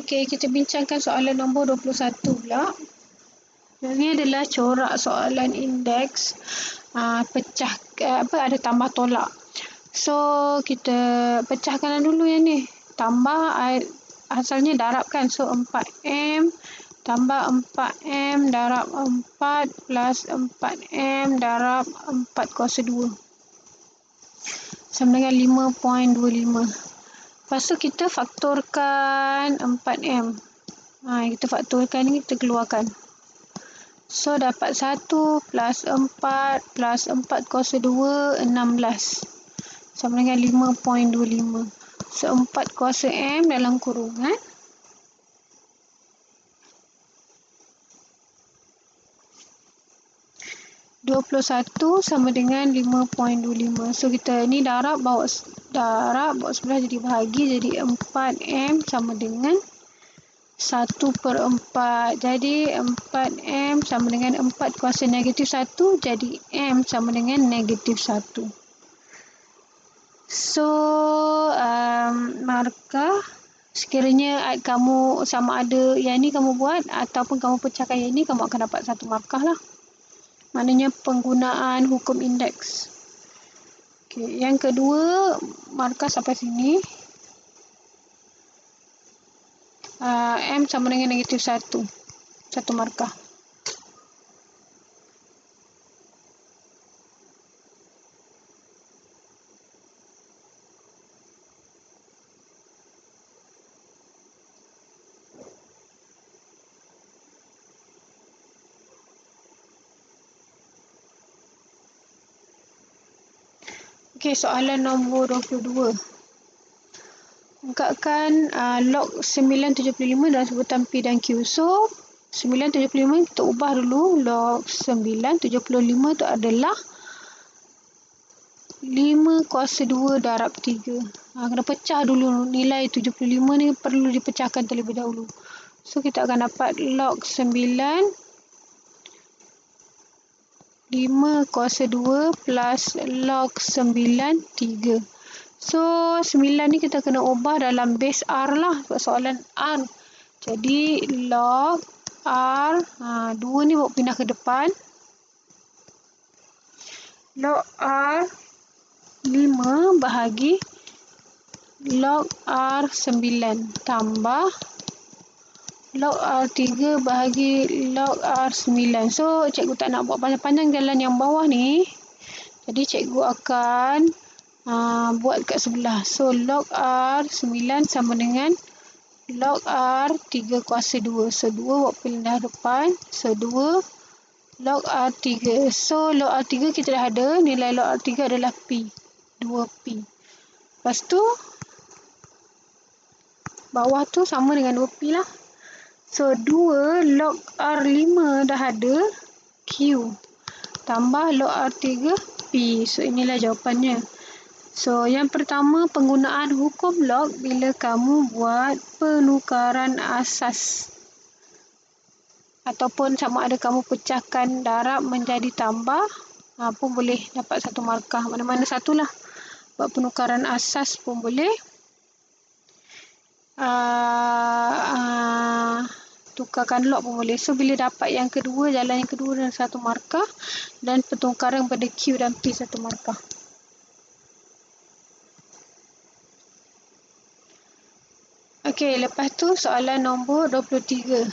Okey, kita bincangkan soalan nombor 21 pula. Ini adalah corak soalan indeks pecah ada tambah tolak. So kita pecahkan dulu yang ni. Tambah asalnya darab kan. So 4M tambah 4M darab 4 plus 4M darab 4 kuasa 2 sama dengan 5.25. Lepas tu kita faktorkan 4M. Kita faktorkan ni, kita keluarkan. So dapat 1 plus 4 plus 4 kuasa 2, 16. Sama dengan 5.25. So 4 kuasa M dalam kurungan 21 sama dengan 5.25. So kita ni darab bawa sebelah jadi bahagi, jadi 4M sama dengan 1/4. Jadi 4M sama dengan 4 kuasa negatif 1, jadi M sama dengan negatif 1. So markah sekiranya kamu sama ada yang ni kamu buat ataupun kamu pecahkan yang ni, kamu akan dapat 1 markah lah. Maknanya penggunaan hukum indeks. Okey, yang kedua, markah sampai sini. M sama dengan negatif 1. 1 markah. Okey, soalan nombor 22. Ungkapkan log 975 dalam sebutan P dan Q. So, 975 kita ubah dulu. Log 975 tu adalah 5 kuasa 2 darab 3. Kena pecah dulu. Nilai 75 ni perlu dipecahkan terlebih dahulu. So, kita akan dapat log 9 5 kuasa 2 plus log 9 3. So 9 ni kita kena ubah dalam base R lah, sebab soalan R. Jadi log R 2 ni bawa pindah ke depan. Log R 5 bahagi log R 9 tambah log R3 bahagi log R9. So, cikgu tak nak buat panjang-panjang jalan yang bawah ni. Jadi, cikgu akan buat kat sebelah. So, log R9 sama dengan log R3 kuasa 2. So, 2 buat pindah depan. So, 2 log R3. So, log R3 kita dah ada. Nilai log R3 adalah P. 2P. Lepas tu, bawah tu sama dengan 2P lah. So, 2 log R5 dah ada, Q. Tambah log R3, P. So, inilah jawapannya. So, yang pertama, penggunaan hukum log bila kamu buat penukaran asas. Ataupun sama ada kamu pecahkan darab menjadi tambah, pun boleh dapat 1 markah. Mana-mana satulah. Buat penukaran asas pun boleh. Tukarkan log pun boleh. So, bila dapat yang kedua, jalan yang kedua dan 1 markah, dan pertukaran pada Q dan P 1 markah. Okey, lepas tu soalan nombor 23.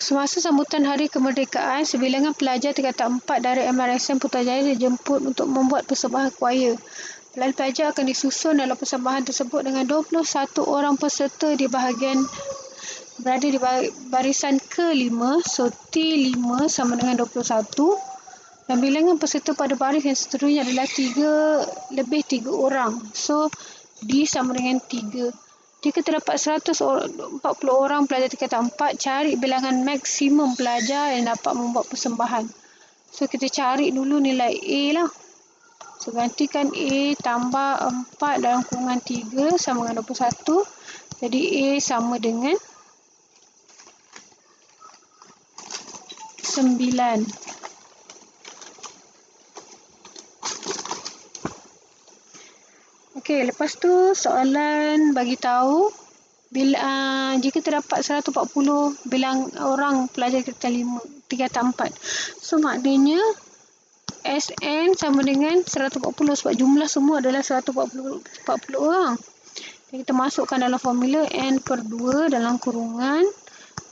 Semasa sambutan Hari Kemerdekaan, sebilangan pelajar tingkatan 4 dari MRSM Putrajaya dijemput untuk membuat persembahan choir. Pelajar akan disusun dalam persembahan tersebut dengan 21 orang peserta berada di barisan ke-5. So, T5 sama dengan 21. Dan bilangan peserta pada baris yang seterusnya adalah 3 lebih 3 orang. So, D sama dengan 3. Jika terdapat 140 orang pelajar tingkatan 4, cari bilangan maksimum pelajar yang dapat membuat persembahan. So, kita cari dulu nilai A lah. So, gantikan A tambah 4 dalam kurungan 3 sama dengan 21. Jadi, A sama dengan 9. Okey, lepas tu soalan bagi tahu bila jika terdapat 140 bilang orang pelajar tingkatan 4. So maknanya SN sama dengan 140 sebab jumlah semua adalah 140 orang. Jadi kita masukkan dalam formula N per 2 dalam kurungan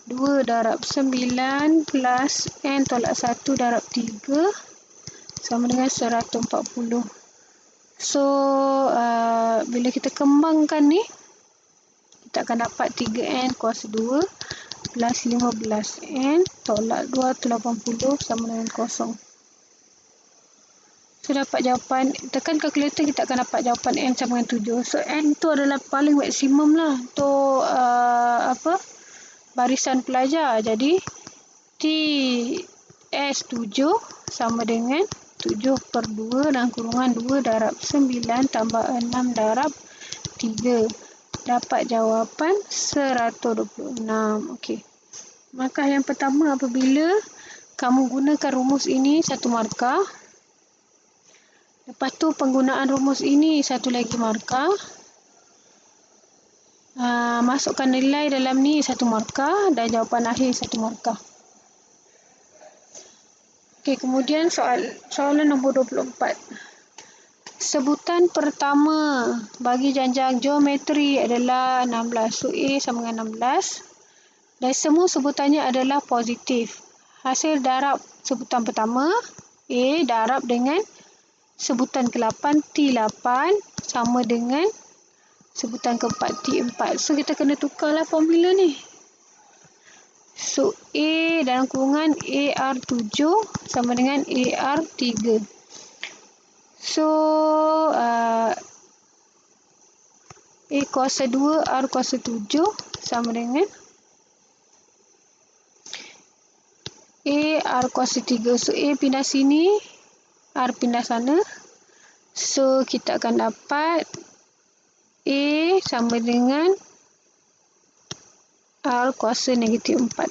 2 darab 9 plus N tolak 1 darab 3 sama dengan 140. So, bila kita kembangkan ni, kita akan dapat 3N kuasa 2 plus 15N tolak 280 sama dengan 0. So, dapat jawapan, tekan kalkulator kita akan dapat jawapan N sama dengan 7. So, N tu adalah paling maksimum lah untuk barisan pelajar. Jadi, TS7 sama dengan 7 per 2 dan kurungan 2 darab 9 tambah 6 darab 3. Dapat jawapan 126. Okey. Maka yang pertama apabila kamu gunakan rumus ini 1 markah. Lepas tu penggunaan rumus ini 1 lagi markah. Masukkan nilai dalam ni 1 markah dan jawapan akhir 1 markah. Okey, kemudian soalan nombor 24. Sebutan pertama bagi janjang geometri adalah 16. So, A sama dengan 16. Dan semua sebutannya adalah positif. Hasil darab sebutan pertama, A darab dengan sebutan ke-8, T8 sama dengan sebutan ke-4, T4. So, kita kena tukarlah formula ni. So, A dalam kurungan AR7 sama dengan AR3. So, A kuasa 2, R kuasa 7 sama dengan A R kuasa 3. So, A pindah sini, R pindah sana. So, kita akan dapat A sama dengan R kuasa negatif 4.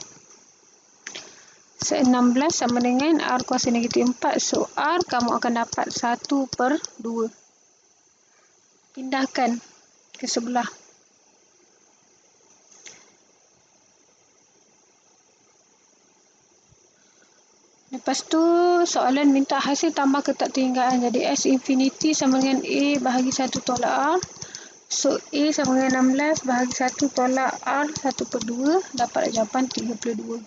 So, 16 sama dengan R kuasa negatif 4. So, R kamu akan dapat 1 per 2. Pindahkan ke sebelah. Lepas tu, soalan minta hasil tambah ketaktinggaan. Jadi, S infinity sama dengan A bahagi 1 tolak R. So, A sama dengan 16 bahagi 1 tolak R 1 per 2. Dapat jawapan 32.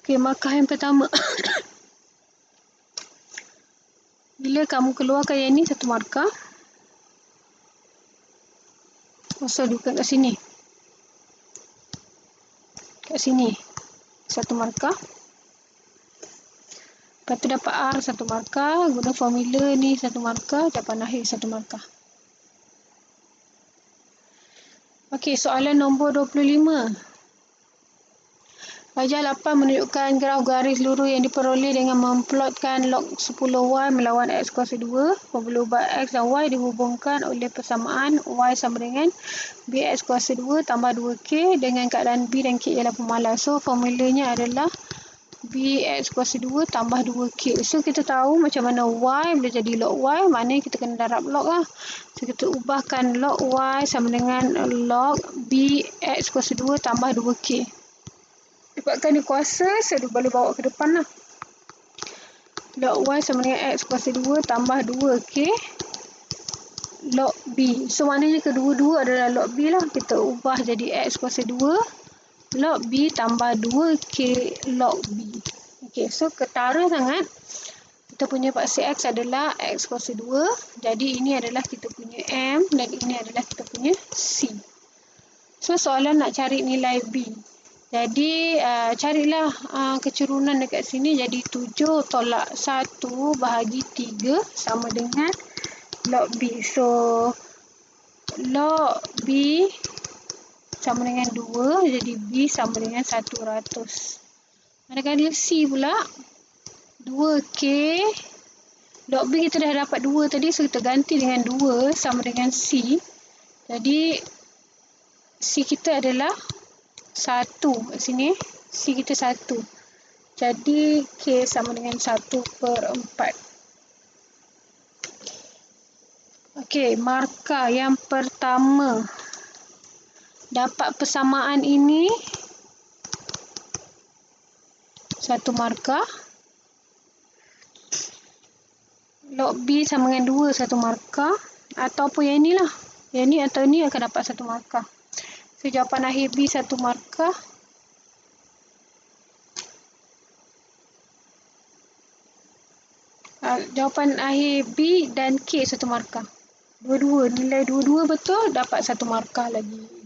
Okey, markah yang pertama. Bila kamu keluarkan yang ni, 1 markah. Bukan kat sini. Kat sini. 1 markah. Lepas tu dapat R 1 markah. Guna formula ni 1 markah. Jawapan akhir 1 markah. Okey, soalan nombor 25. Wajah 8 menunjukkan graf garis lurus yang diperoleh dengan memplotkan log 10Y melawan X kuasa 2. Formula ubah X dan Y dihubungkan oleh persamaan Y sama dengan BX kuasa 2 tambah 2K dengan keadaan B dan K ialah pemalas. So, formulanya adalah BX kuasa 2 tambah 2K. So, kita tahu macam mana Y boleh jadi log Y. Maknanya kita kena darab log lah. So, kita ubahkan log Y sama dengan log BX kuasa 2 tambah 2K. Dapatkan ni kuasa, saya boleh bawa ke depan lah. Log Y sama dengan X kuasa 2 tambah 2K log B. So, maknanya kedua-dua adalah log B lah. Kita ubah jadi X kuasa 2 log B tambah 2K log B. Okey, so ketara sangat. Kita punya paksi X adalah X kuasa 2. Jadi, ini adalah kita punya M dan ini adalah kita punya C. So, soalan nak cari nilai B. Jadi, carilah kecerunan dekat sini. Jadi, 7 tolak 1 bahagi 3 sama dengan log B. So, log B sama dengan 2. Jadi, B sama dengan 100. Manakala C pula, 2K Log B kita dah dapat 2 tadi, so kita ganti dengan 2 sama dengan C. Jadi C kita adalah 1 kat sini. C kita 1. Jadi K sama dengan 1/4. Okey, markah yang pertama. Dapat persamaan ini 1 markah. Log B sama dengan 2 1 markah. Ataupun yang ni lah. Yang ni atau ni akan dapat 1 markah. So, jawapan akhir B 1 markah. Jawapan akhir B dan K 1 markah. Dua-dua, nilai dua-dua betul, dapat 1 markah lagi.